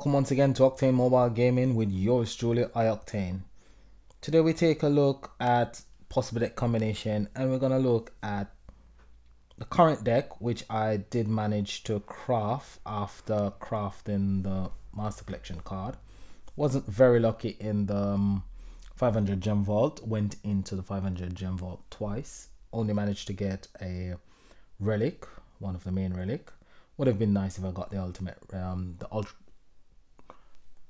Welcome once again to Octane Mobile Gaming with yours truly, Octane. Today we take a look at possible deck combination, and we're going to look at the current deck, which I did manage to craft after crafting the Master Collection card. Wasn't very lucky in the 500 gem vault, went into the 500 gem vault twice, only managed to get a relic, one of the main relic. Would have been nice if I got the ultimate,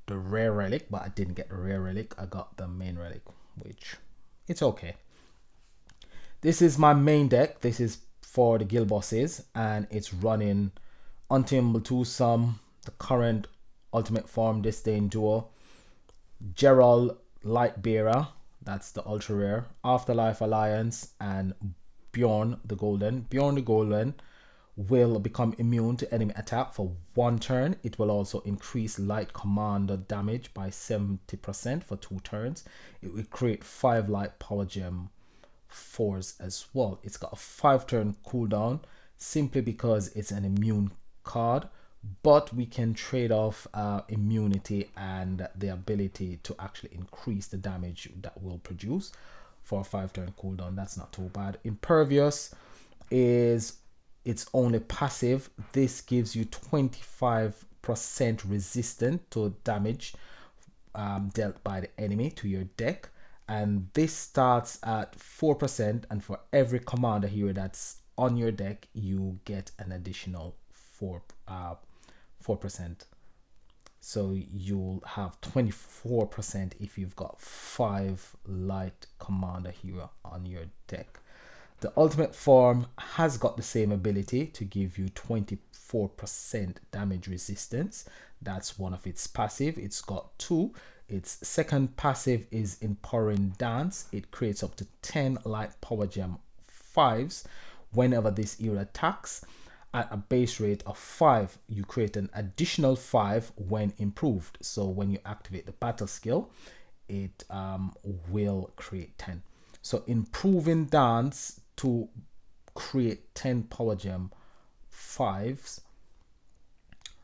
the rare relic, but I didn't get the rare relic. I got the main relic, which it's okay. This is my main deck. This is for the guild bosses, and it's running Untameable Twosome, the current ultimate form Disdain duo, Gerald Lightbearer, that's the ultra rare, Afterlife Alliance, and Bjorn the Golden. Bjorn the Golden will become immune to enemy attack for 1 turn. It will also increase light commander damage by 70% for 2 turns. It will create 5 light power gem 4s as well. It's got a 5-turn cooldown simply because it's an immune card, but we can trade off immunity and the ability to actually increase the damage that will produce for a 5-turn cooldown. That's not too bad. Impervious is it's only passive. This gives you 25% resistant to damage dealt by the enemy to your deck, and this starts at 4%, and for every commander hero that's on your deck you get an additional 4%. So you'll have 24% if you've got 5 light commander hero on your deck. The ultimate form has got the same ability to give you 24% damage resistance. That's one of its passive. It's got 2. Its second passive is Empowering Dance. It creates up to 10 light power gem 5s whenever this hero attacks. At a base rate of 5, you create an additional 5 when improved. So when you activate the battle skill, it will create 10. So Improving Dance to create 10 power gem 5s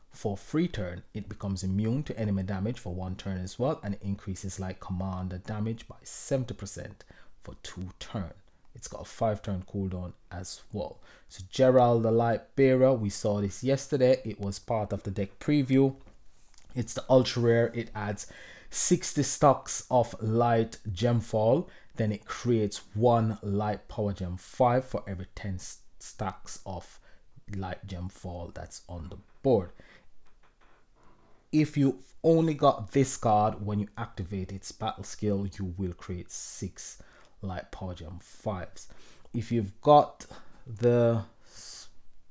for free turn. It becomes immune to enemy damage for 1 turn as well, and it increases light commander damage by 70% for 2 turn. It's got a 5-turn cooldown as well. So Gerald the Lightbearer, we saw this yesterday. It was part of the deck preview. It's the ultra rare. It adds 60 stacks of light gemfall. Then it creates 1 light power gem 5 for every 10 stacks of light gemfall that's on the board. If you only got this card, when you activate its battle skill, you will create 6 light power gem 5s. If you've got the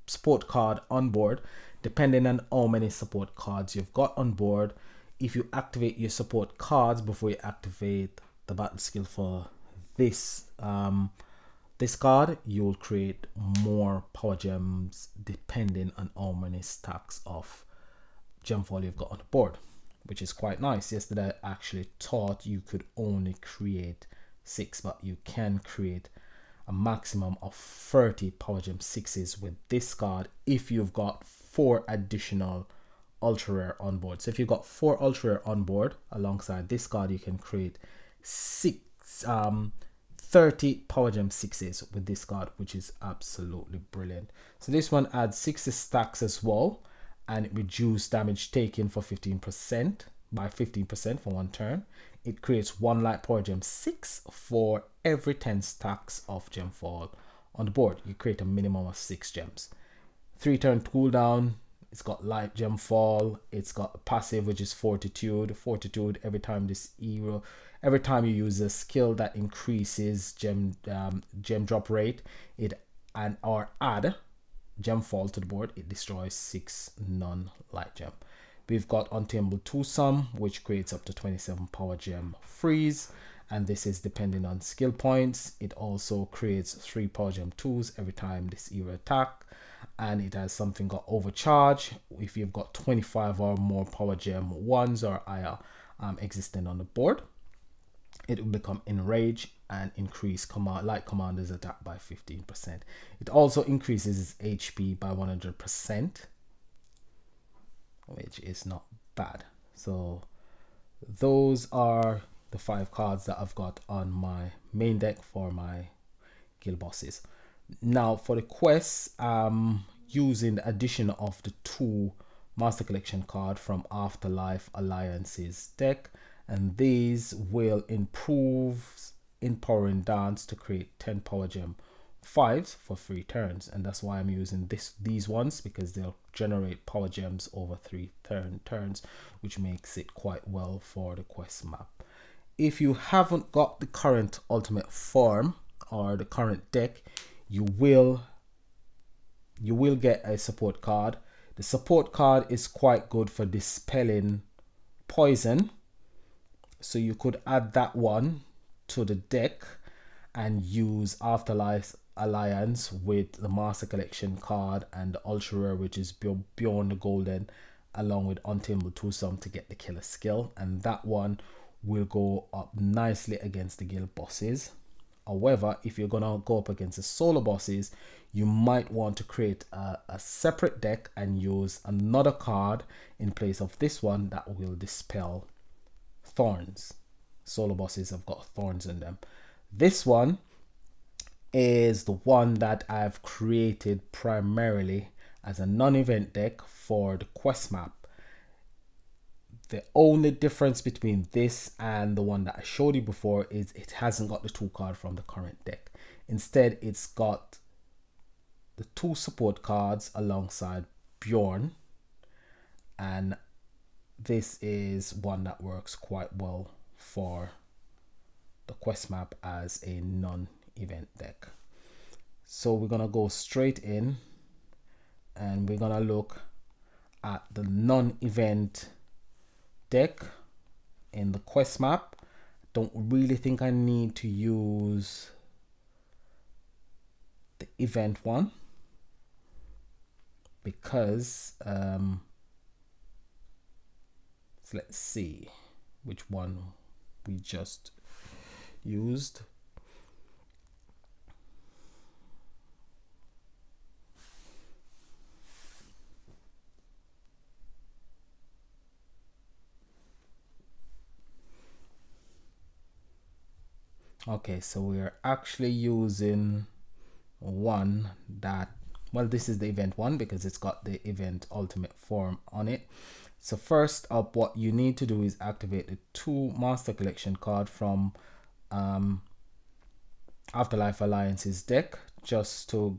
support card on board, depending on how many support cards you've got on board, if you activate your support cards before you activate the battle skill for this card, you'll create more power gems depending on how many stacks of gemfall you've got on the board, which is quite nice. Yesterday I actually thought you could only create 6, but you can create a maximum of 30 power gem 6s with this card if you've got 4 additional ultra rare on board. So if you've got 4 ultra rare on board alongside this card, you can create 30 power gem 6s with this card, which is absolutely brilliant. So this one adds 60 stacks as well, and it reduces damage taken for 15% by 15% for 1 turn. It creates 1 light power gem 6 for every 10 stacks of gemfall on the board. You create a minimum of 6 gems. 3-turn cooldown. It's got light gemfall. It's got a passive, which is Fortitude. Fortitude, every time you use a skill that increases gem drop rate, or add gemfall to the board, it destroys 6 non-light gem. We've got Untameable Twosome, which creates up to 27 power gem freeze, and this is depending on skill points. It also creates 3 power gem 2s every time this hero attack, and it has something called Overcharge. If you've got 25 or more power gem 1s or higher existing on the board, it will become Enrage and increase light commander's attack by 15%. It also increases its HP by 100%. which is not bad. So those are the 5 cards that I've got on my main deck for my guild bosses. Now for the quests, I'm using the addition of the 2 Master Collection card from Afterlife Alliance's deck, and these will improve Empowering Dance to create 10 Power Gem 5s for 3 turns, and that's why I'm using these ones, because they'll generate power gems over 3 turns, which makes it quite well for the quest map. If you haven't got the current ultimate form or the current deck, you will get a support card. The support card is quite good for dispelling poison, so you could add that one to the deck and use Afterlife Alliance with the Master Collection card and the Ultra Rare, which is Beyond the Golden, along with Untamed Twosome to get the killer skill, and that one will go up nicely against the guild bosses. However, if you're gonna go up against the solo bosses, you might want to create a separate deck and use another card in place of this one that will dispel thorns. Solo bosses have got thorns in them. This one is the one that I've created primarily as a non-event deck for the quest map. The only difference between this and the one that I showed you before is it hasn't got the 2 card from the current deck. Instead, it's got the 2 support cards alongside Bjorn, and this is one that works quite well for the quest map as a non-event deck. So we're gonna go straight in and we're gonna look at the non-event deck in the quest map. Don't really think I need to use the event one, because so let's see which one we just used. Okay, so we're actually using one that, well, this is the event one because it's got the event ultimate form on it. So first up, what you need to do is activate the 2 Master Collection card from Afterlife Alliance's deck, just to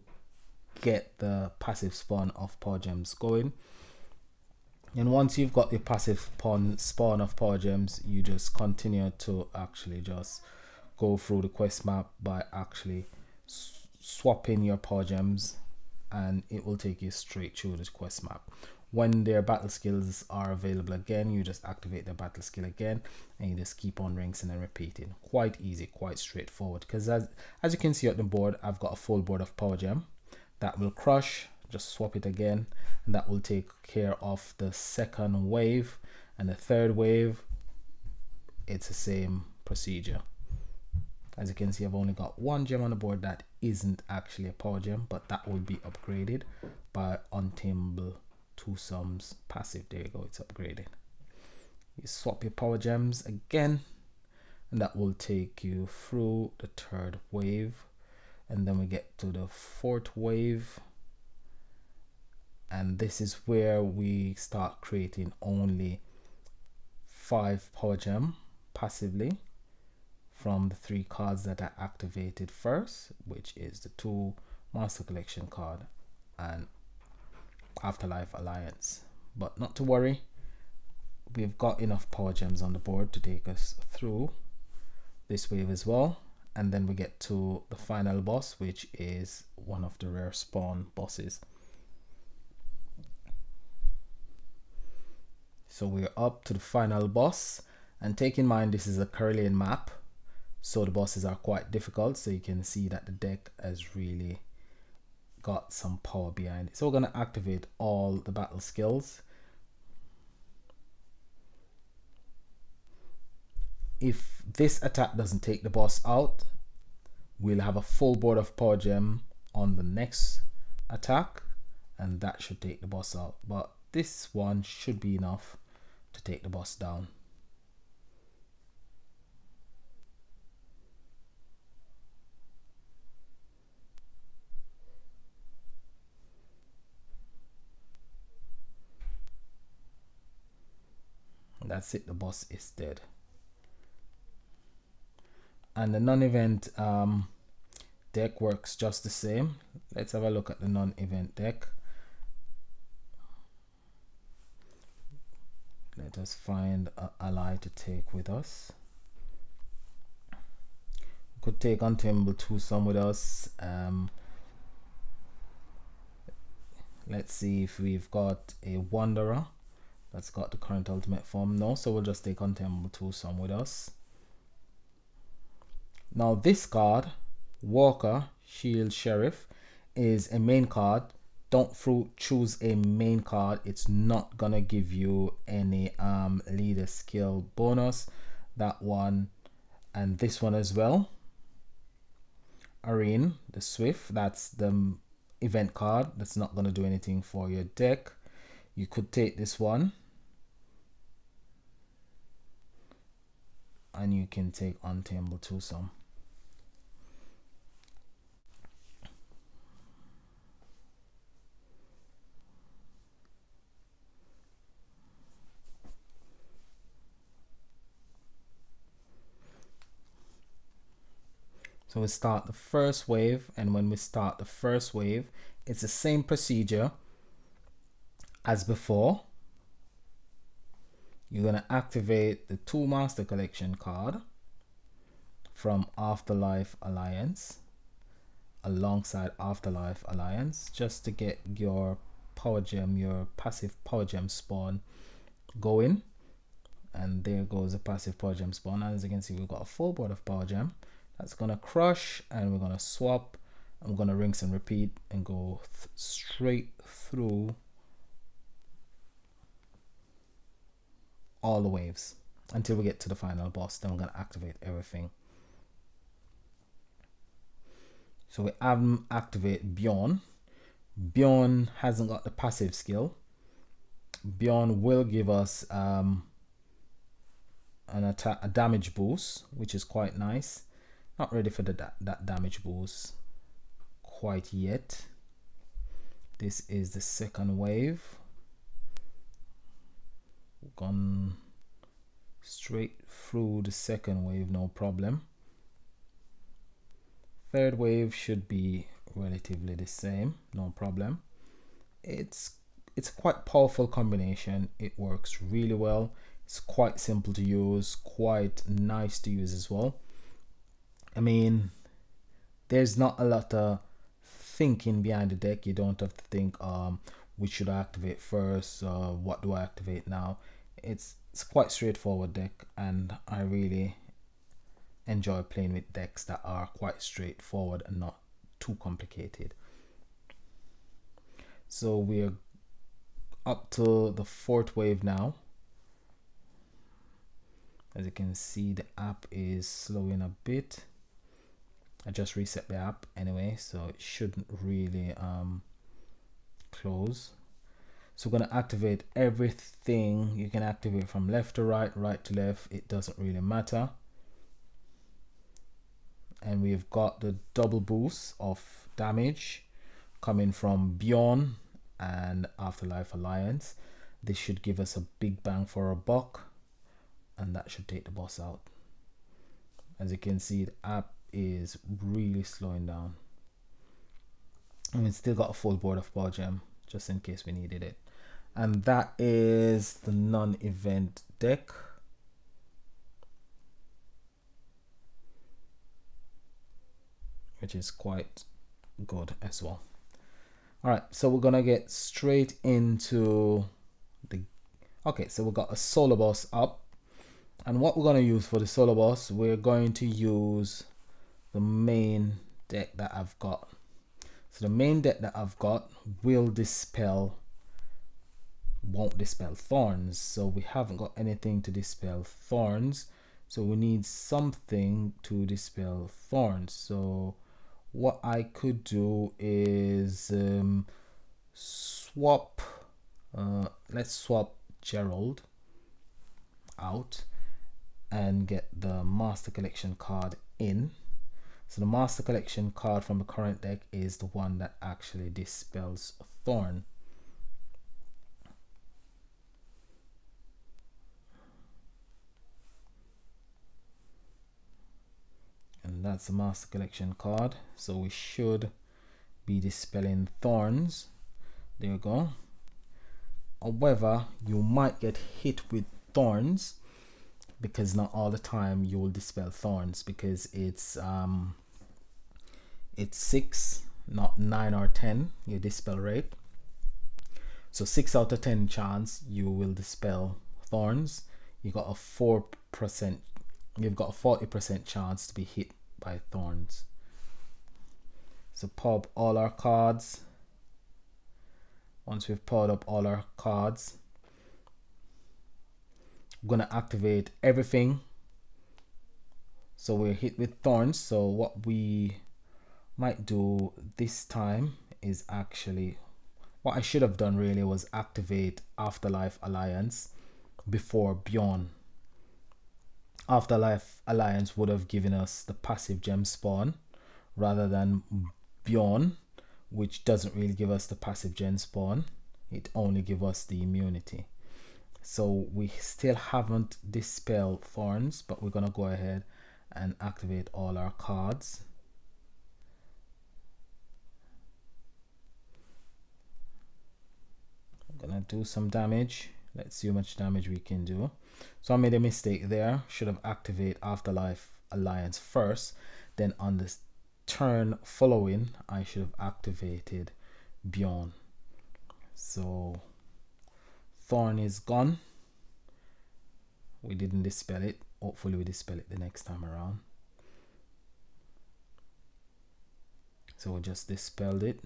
get the passive spawn of power gems going. And once you've got the passive spawn of power gems, you just continue to actually just go through the quest map by actually swapping your power gems, and it will take you straight through the quest map. When their battle skills are available again, you just activate the battle skill again, and you just keep on rinsing and repeating. Quite easy, quite straightforward, because as you can see on the board, I've got a full board of power gem that will crush. Just swap it again, and that will take care of the second wave. And the third wave, it's the same procedure. As you can see, I've only got 1 gem on the board that isn't actually a power gem, but that will be upgraded by Untamed Twosome's passive. There you go, it's upgraded. You swap your power gems again, and that will take you through the 3rd wave, and then we get to the 4th wave, and this is where we start creating only 5 power gem passively from the 3 cards that are activated first, which is the 2 Master Collection card and Afterlife Alliance. But not to worry, we've got enough power gems on the board to take us through this wave as well. And then we get to the final boss, which is one of the rare spawn bosses. So we're up to the final boss, and take in mind this is a Carillion map, so the bosses are quite difficult. So you can see that the deck has really got some power behind it. So we're going to activate all the battle skills. If this attack doesn't take the boss out, we'll have a full board of power gem on the next attack, and that should take the boss out. But this one should be enough to take the boss down. That's it, the boss is dead. And the non-event deck works just the same. Let's have a look at the non-event deck. Let us find an ally to take with us. We could take Untamed Twosome with us. Let's see if we've got a Wanderer that's got the current ultimate form. No, so we'll just take Untamed Twosome with us. Now this card, Walker Shield Sheriff, is a main card. Don't choose a main card. It's not gonna give you any leader skill bonus. That one and this one as well. Arene, the Swift, that's the event card. That's not gonna do anything for your deck. You could take this one, and you can take Untamed Twosome. So we start the first wave, and when we start the first wave, it's the same procedure as before. You're going to activate the 2 Master Collection card from Afterlife Alliance alongside Afterlife Alliance, just to get your power gem, your passive power gem spawn going. And there goes the passive power gem spawn. And as you can see, we've got a full board of power gem. That's gonna crush, and we're gonna swap. I'm gonna rinse and repeat and go straight through all the waves until we get to the final boss. Then we're gonna activate everything. So we haven't activated Bjorn. Bjorn hasn't got the passive skill. Bjorn will give us a damage boost, which is quite nice. Not ready for that damage boost quite yet. This is the second wave. Gone straight through the second wave, no problem. Third wave should be relatively the same, no problem. It's a quite powerful combination. It works really well. It's quite simple to use, quite nice to use as well. I mean, there's not a lot of thinking behind the deck. You don't have to think, which should I activate first? What do I activate now? It's quite straightforward deck, and I really enjoy playing with decks that are quite straightforward and not too complicated. So we're up to the 4th wave now. As you can see, the app is slowing a bit. I just reset the app anyway, so it shouldn't really close. So we're going to activate everything. You can activate from left to right, right to left. It doesn't really matter. And we've got the double boost of damage coming from Bjorn and Afterlife Alliance. This should give us a big bang for a buck, and that should take the boss out. As you can see, the app is really slowing down. And we still got a full board of power gem just in case we needed it. And that is the non-event deck. Which is quite good as well. Alright, so we're gonna get straight into the... Okay, so we've got a solo boss up. And what we're gonna use for the solo boss, we're going to use the main deck that I've got. So the main deck that I've got won't dispel thorns. So we haven't got anything to dispel thorns. So we need something to dispel thorns. So what I could do is swap Let's swap Gerald out and get the Master Collection card in. So the Master Collection card from the current deck is the one that actually dispels Thorn. And that's the Master Collection card. So we should be dispelling Thorns. There we go. However, you might get hit with Thorns because not all the time you will dispel Thorns, because it's 6, not 9 or 10 your dispel rate. So 6 out of 10 chance you will dispel Thorns. You got a 4%, you've got a 40% chance to be hit by Thorns. So pop all our cards. Once we've powered up all our cards, I'm gonna activate everything. So we're hit with Thorns. So what we might do this time is actually, what I should have done really was activate Afterlife Alliance before Beyond. Afterlife Alliance would have given us the passive gem spawn rather than Beyond, which doesn't really give us the passive gem spawn. It only gives us the immunity. So we still haven't dispelled Thorns, but we're gonna go ahead and activate all our cards. I'm gonna do some damage. Let's see how much damage we can do. So I made a mistake there. Should have activated Afterlife Alliance first, then on this turn following I should have activated Beyond. So Thorn is gone. We didn't dispel it. Hopefully we dispel it the next time around. So we just dispelled it,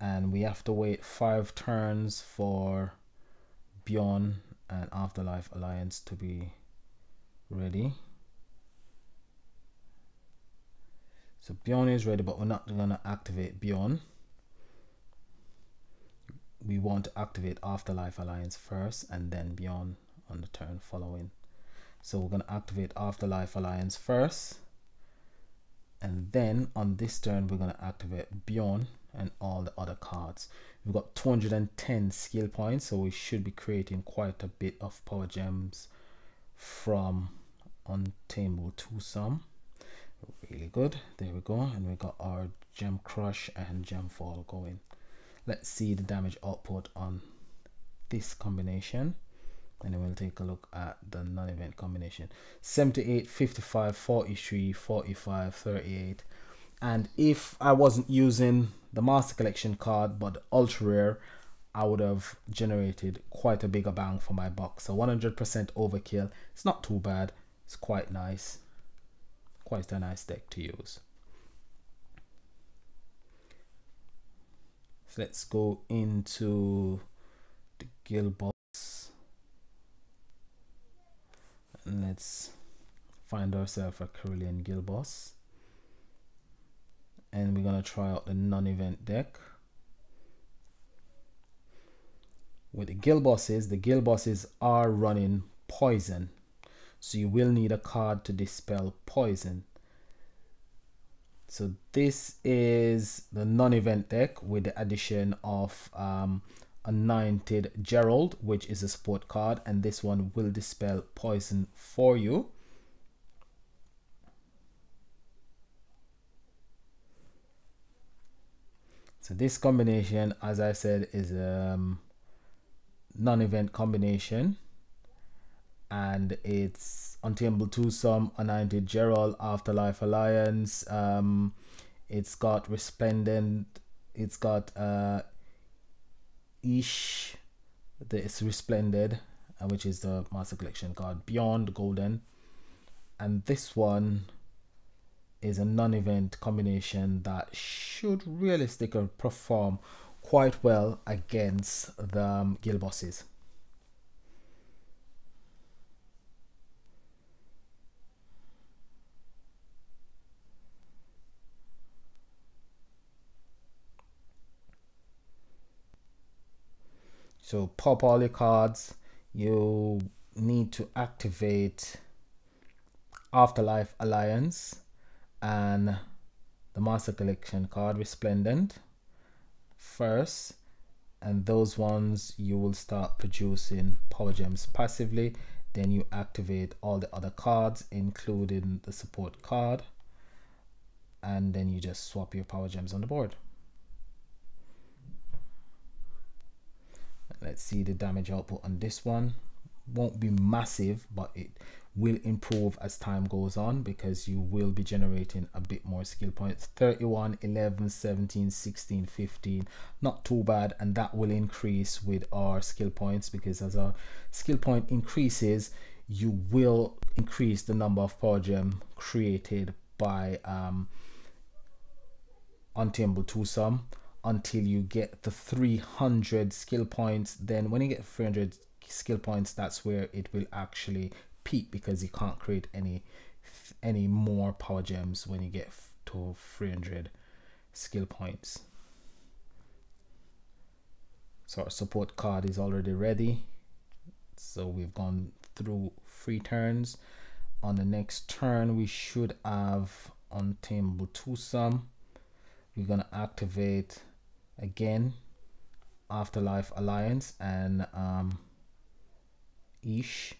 and we have to wait 5 turns for Beyond and Afterlife Alliance to be ready. So Beyond is ready, but we're not gonna activate Beyond. We want to activate Afterlife Alliance first and then Beyond on the turn following. So we're gonna activate Afterlife Alliance first, and then on this turn we're gonna activate Beyond and all the other cards. We've got 210 skill points, so we should be creating quite a bit of power gems from Untamed Twosome. Really good. There we go, and we got our Gem Crush and Gem Fall going. Let's see the damage output on this combination, and then we'll take a look at the non-event combination. 78, 55, 43, 45, 38. And if I wasn't using the Master Collection card but the ultra rare, I would have generated quite a bigger bang for my buck. So 100% overkill. It's not too bad. It's quite nice. Quite a nice deck to use. So let's go into the guild boss and let's find ourselves a Carillion guild boss, and we're gonna try out the non-event deck. With the guild bosses are running poison, so you will need a card to dispel poison. So this is the non-event deck with the addition of Untitled Gerald, which is a support card, and this one will dispel poison for you. So this combination, as I said, is a non-event combination, and it's Untamed Twosome, Untitled Gerald, Afterlife Alliance. It's got Resplendent, it's got Ish, it's Resplended, which is the Master Collection card, Beyond Golden, and this one is a non-event combination that should realistically perform quite well against the guild bosses. So pop all your cards. You need to activate Afterlife Alliance and the Master Collection card Resplendent first, and those ones you will start producing power gems passively. Then you activate all the other cards including the support card, and then you just swap your power gems on the board. Let's see the damage output on this one. Won't be massive, but it will improve as time goes on because you will be generating a bit more skill points. 31, 11, 17, 16, 15, not too bad, and that will increase with our skill points, because as our skill point increases you will increase the number of power gem created by Untameable Twosome until you get the 300 skill points. Then when you get 300 skill points, that's where it will actually peak, because you can't create any more power gems when you get to 300 skill points. So our support card is already ready, so we've gone through 3 turns. On the next turn we should have Untameable Twosome. We're gonna activate again Afterlife Alliance and Ish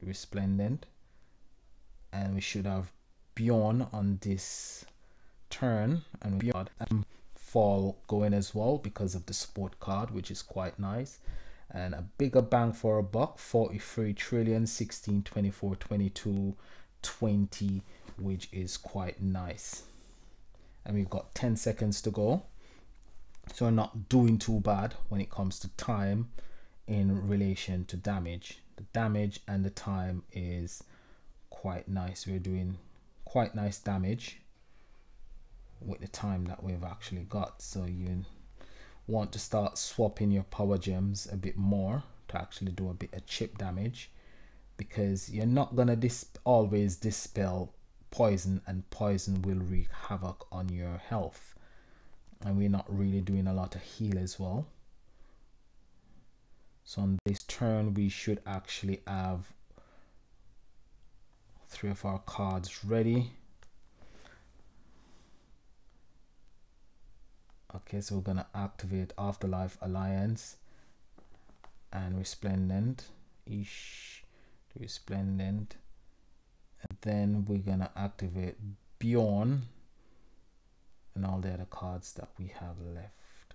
Resplendent, and we should have Bjorn on this turn, and Bjorn Fall going as well because of the support card, which is quite nice. And a bigger bang for a buck, 43 trillion, 16, 24, 22, 20, which is quite nice. And we've got 10 seconds to go, so we're not doing too bad when it comes to time in relation to damage. The damage and the time is quite nice. We're doing quite nice damage with the time that we've actually got. So you want to start swapping your power gems a bit more to actually do a bit of chip damage, because you're not gonna always dispel poison, and poison will wreak havoc on your health, and we're not really doing a lot of heal as well. So on this turn we should actually have 3 of our cards ready. Okay, so we're gonna activate Afterlife Alliance and Resplendent, Resplendent, and then we're gonna activate Bjorn and all the other cards that we have left.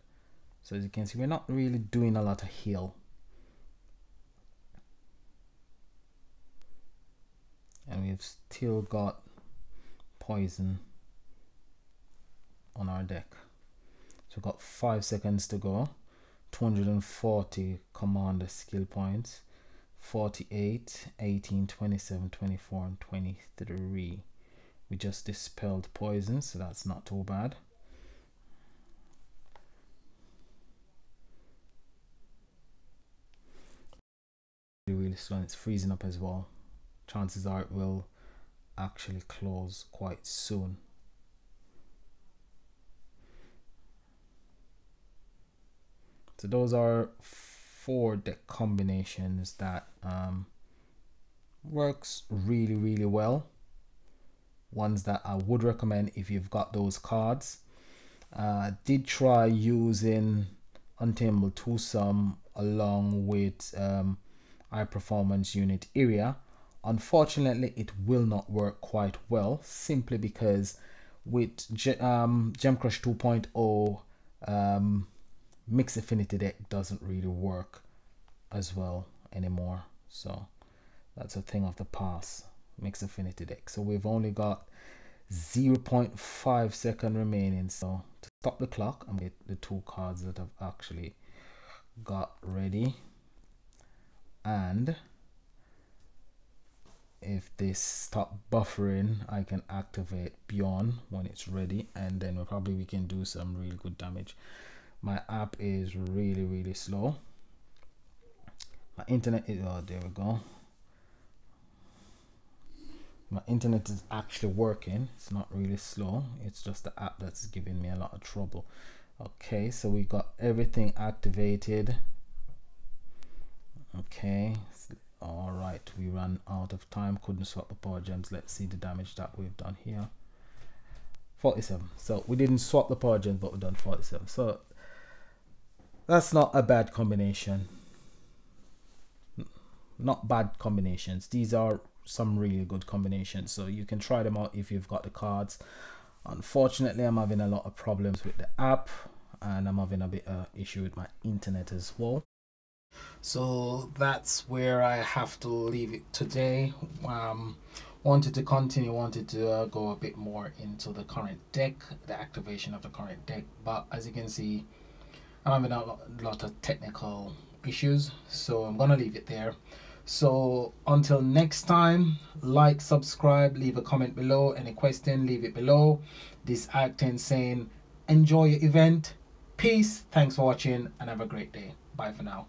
So as you can see, we're not really doing a lot of heal, and we've still got poison on our deck. So we've got 5 seconds to go. 240 commander skill points, 48, 18, 27, 24, and 23. We just dispelled poison, so that's not too bad. Really slow, and it's freezing up as well. Chances are it will actually close quite soon. So those are 4 deck combinations that works really well. Ones that I would recommend if you've got those cards. Did try using Untameable Twosome along with High Performance Unit Area. Unfortunately, it will not work quite well, simply because with Gem Crush 2.0 Mixed Affinity deck doesn't really work as well anymore. So that's a thing of the past, Mixed Affinity deck. So we've only got 0.5 seconds remaining. So to stop the clock, I'm going to get the 2 cards that I've actually got ready. And if they stop buffering, I can activate Bjorn when it's ready, and then we can do some real good damage. My app is really slow. My internet is, oh, there we go. My internet is actually working. It's not really slow. It's just the app that's giving me a lot of trouble. Okay, so we got everything activated. Okay, all right, we ran out of time, couldn't swap the power gems. Let's see the damage that we've done here. 47. So we didn't swap the power gems, but we've done 47. So that's not a bad combination. Not bad combinations. These are some really good combinations, so you can try them out if you've got the cards. Unfortunately, I'm having a lot of problems with the app, and I'm having a bit of issue with my internet as well. So that's where I have to leave it today. Wanted to continue, wanted to go a bit more into the current deck, the activation of the current deck, but as you can see, I'm having a lot of technical issues, so I'm gonna leave it there. So until next time, like, subscribe, leave a comment below. Any question, leave it below. This Octane saying enjoy your event. Peace, thanks for watching, and have a great day. Bye for now.